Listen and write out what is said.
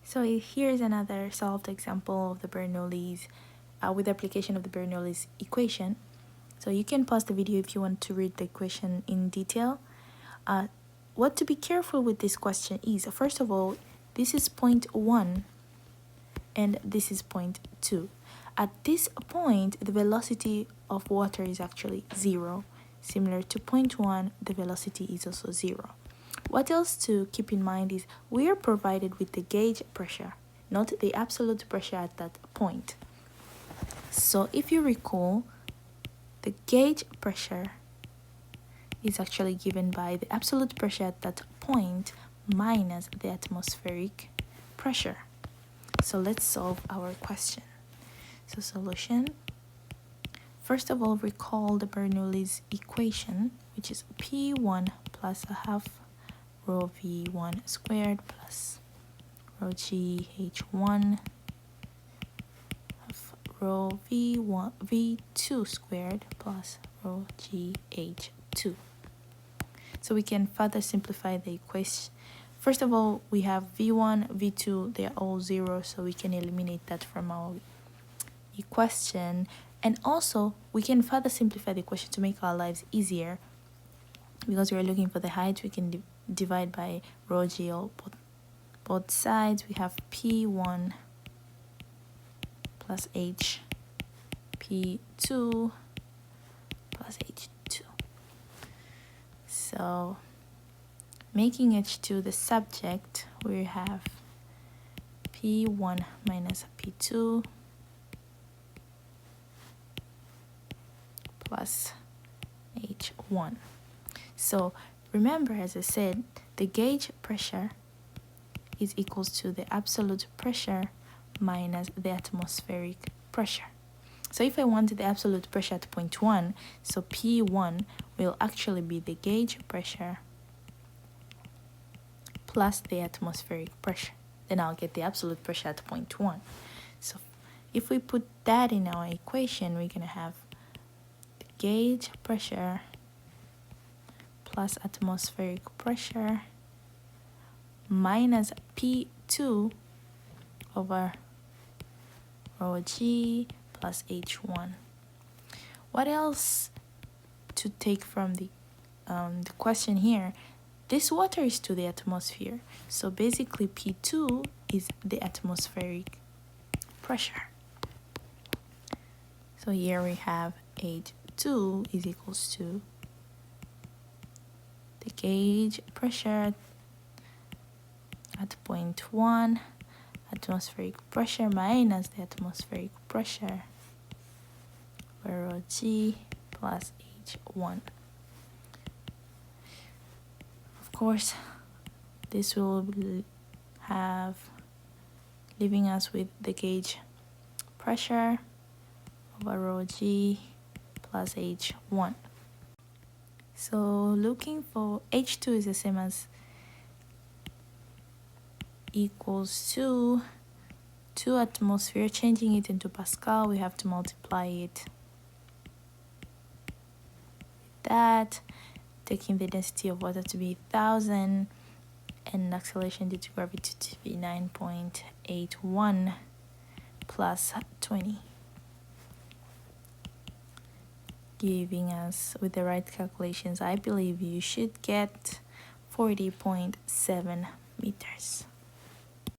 So here's another solved example of the Bernoulli's with the application of the Bernoulli's equation. So you can pause the video if you want to read the equation in detail. What to be careful with this question is, first of all, this is point 1 and this is point 2. At this point, the velocity of water is actually 0. Similar to point 1, the velocity is also 0. What else to keep in mind is we are provided with the gauge pressure, not the absolute pressure at that point. So if you recall, the gauge pressure is actually given by the absolute pressure at that point minus the atmospheric pressure. So let's solve our question. So solution. First of all, recall the Bernoulli's equation, which is P1 plus a half rho V1 squared plus rho GH1 half rho V2 squared plus rho GH2. So we can further simplify the equation. First of all, we have V1, V2, they're all 0, so we can eliminate that from our equation. And also, we can further simplify the equation to make our lives easier. Because we're looking for the height, we can divide by rho G on both sides. We have P1 plus H, P2 plus H2. So, making H2 the subject, we have P1 minus P2 plus H1. So remember, as I said, the gauge pressure is equals to the absolute pressure minus the atmospheric pressure. So if I want the absolute pressure at point 1, so P1 will actually be the gauge pressure plus the atmospheric pressure. Then I'll get the absolute pressure at point 1. So if we put that in our equation, we're going to have the gauge pressure plus atmospheric pressure minus P2 over rho G plus H1. What else to take from the question here? This water is to the atmosphere, so basically P2 is the atmospheric pressure. So here we have H2 is equals to the gauge pressure at point 1, atmospheric pressure minus the atmospheric pressure over rho G plus H1. Of course, this will have leaving us with the gauge pressure over rho G plus H1. So looking for H2 is the same as equals to 2 atmosphere. Changing it into Pascal, we have to multiply it with that, taking the density of water to be 1000 and acceleration due to gravity to be 9.81 plus 20, giving us, with the right calculations, I believe you should get 40.7 meters.